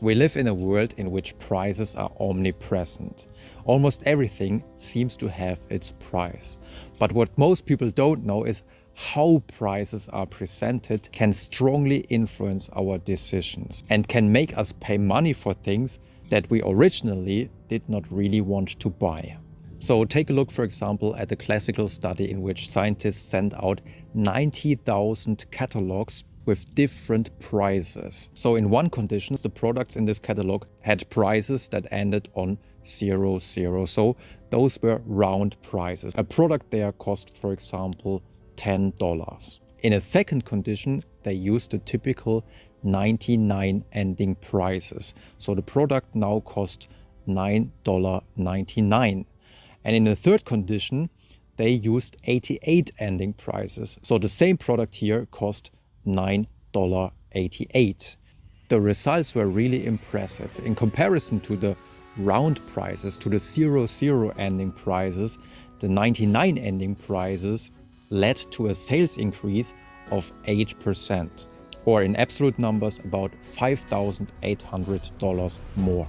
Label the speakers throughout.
Speaker 1: We live in a world in which prices are omnipresent. Almost everything seems to have its price. But what most people don't know is how prices are presented can strongly influence our decisions and can make us pay money for things that we originally did not really want to buy. So take a look, for example, at a classical study in which scientists sent out 90,000 catalogs with different prices. So in one condition, the products in this catalog had prices that ended on 00. So those were round prices. A product there cost, for example, $10. In a second condition, they used the typical 99 ending prices. So the product now cost $9.99. And in the third condition, they used 88 ending prices. So the same product here cost $9.88. The results were really impressive. In comparison to the round prices, to the 00 ending prices, the 99 ending prices led to a sales increase of 8%, or in absolute numbers about $5,800 more.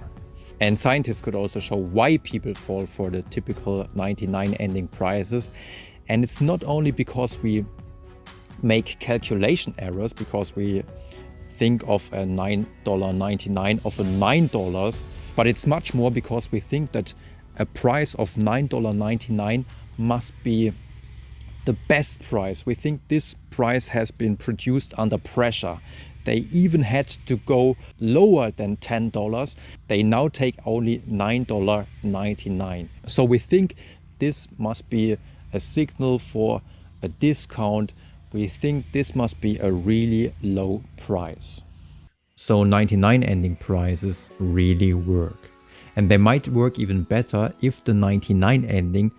Speaker 1: And scientists could also show why people fall for the typical 99 ending prices. And it's not only because we make calculation errors, because we think of a $9.99 of a $9, but it's much more because we think that a price of $9.99 must be the best price. We think this price has been produced under pressure. They even had to go lower than $10. They now take only $9.99. So we think this must be a signal for a discount. We think this must be a really low price. So 99 ending prices really work. And they might work even better if the 99 ending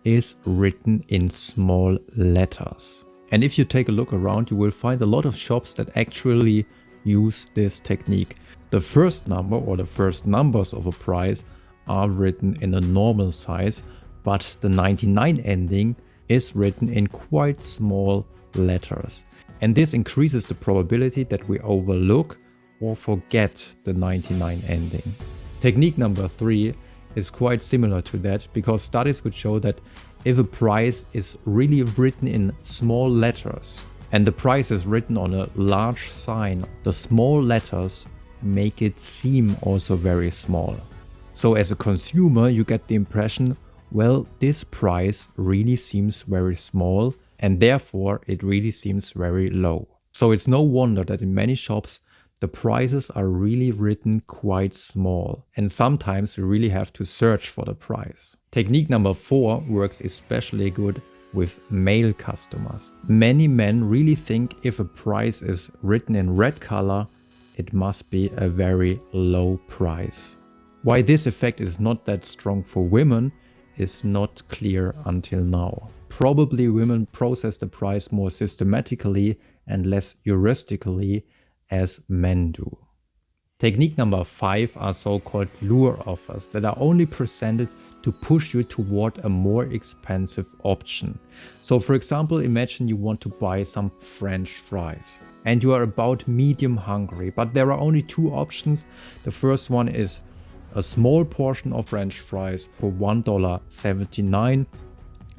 Speaker 1: is written in small letters. And if you take a look around, you will find a lot of shops that actually use this technique. The first number or the first numbers of a price are written in a normal size, but the 99 ending is written in quite small letters. And this increases the probability that we overlook or forget the 99 ending. Technique number 3 is quite similar to that, because studies could show that if a price is really written in small letters and the price is written on a large sign, the small letters make it seem also very small. So as a consumer, you get the impression, well, this price really seems very small and therefore it really seems very low. So it's no wonder that in many shops the prices are really written quite small, and sometimes you really have to search for the price. Technique number 4 works especially good with male customers. Many men really think if a price is written in red color, it must be a very low price. Why this effect is not that strong for women is not clear until now. Probably women process the price more systematically and less heuristically as men do. Technique number 5 are so-called lure offers that are only presented to push you toward a more expensive option. So for example, imagine you want to buy some French fries and you are about medium hungry, but there are only 2 options. The first one is a small portion of French fries for $1.79,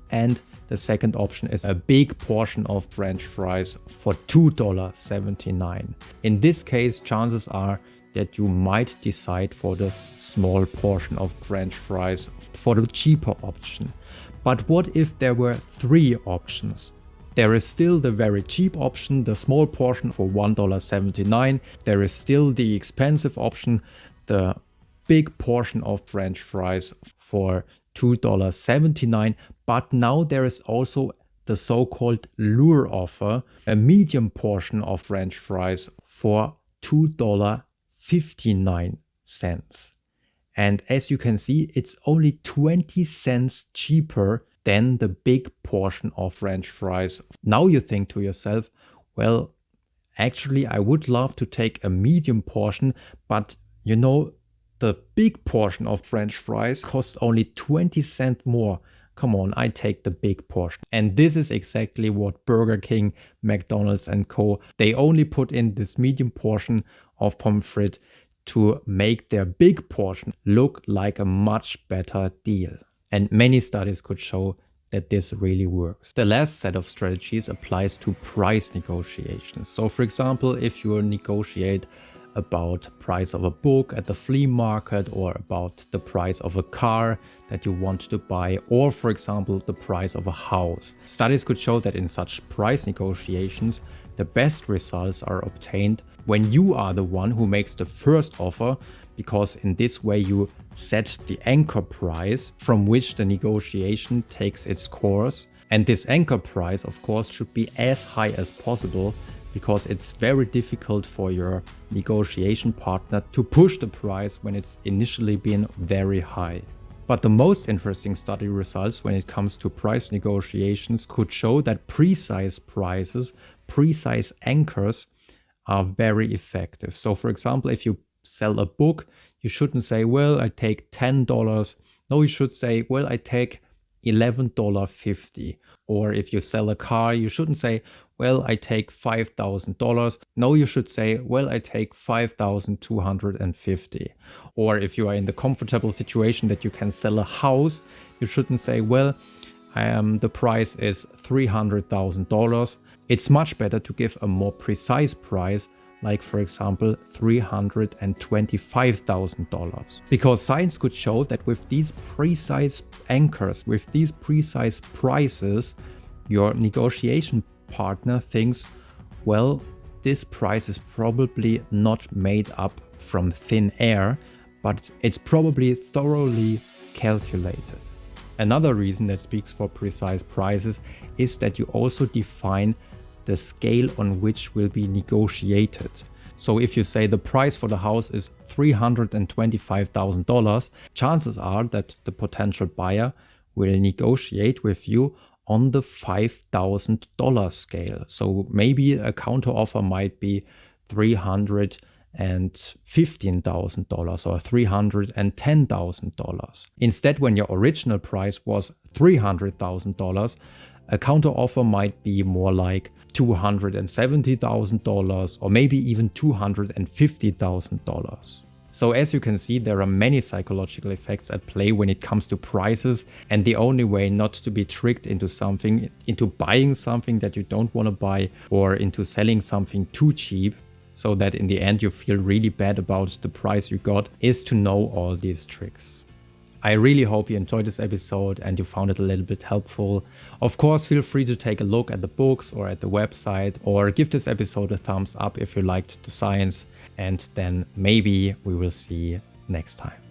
Speaker 1: and the second option is a big portion of French fries for $2.79. In this case, chances are that you might decide for the small portion of French fries for the cheaper option. But what if there were 3 options? There is still the very cheap option, the small portion for $1.79. There is still the expensive option, the big portion of French fries for $2.79, but now there is also the so-called lure offer, a medium portion of French fries for $2.59. And as you can see, it's only 20 cents cheaper than the big portion of French fries. Now you think to yourself, well, actually I would love to take a medium portion, but you know, the big portion of French fries costs only 20 cents more. Come on, I take the big portion. And this is exactly what Burger King, McDonald's and Co. They only put in this medium portion of pommes frites to make their big portion look like a much better deal. And many studies could show that this really works. The last set of strategies applies to price negotiations. So for example, if you negotiate about price of a book at the flea market, or about the price of a car that you want to buy, or for example the price of a house. Studies could show that in such price negotiations the best results are obtained when you are the one who makes the first offer, because in this way you set the anchor price from which the negotiation takes its course. And this anchor price, of course, should be as high as possible, because it's very difficult for your negotiation partner to push the price when it's initially been very high. But the most interesting study results when it comes to price negotiations could show that precise prices, precise anchors are very effective. So for example, if you sell a book, you shouldn't say, well, I take $10. No, you should say, well, I take $11.50. Or if you sell a car, you shouldn't say, well, I take $5,000. No, you should say, well, I take $5,250. Or if you are in the comfortable situation that you can sell a house, you shouldn't say, well, the price is $300,000. It's much better to give a more precise price, like for example $325,000. Because science could show that with these precise anchors, with these precise prices, your negotiation partner thinks, well, this price is probably not made up from thin air, but it's probably thoroughly calculated. Another reason that speaks for precise prices is that you also define the scale on which will be negotiated. So if you say the price for the house is $325,000, chances are that the potential buyer will negotiate with you on the $5,000 scale. So maybe a counter offer might be $315,000 or $310,000. Instead, when your original price was $300,000, a counter offer might be more like $270,000 or maybe even $250,000. So as you can see, there are many psychological effects at play when it comes to prices, and the only way not to be tricked into something, into buying something that you don't want to buy, or into selling something too cheap, so that in the end you feel really bad about the price you got, is to know all these tricks. I really hope you enjoyed this episode and you found it a little bit helpful. Of course, feel free to take a look at the books or at the website, or give this episode a thumbs up if you liked the science, and then maybe we will see next time.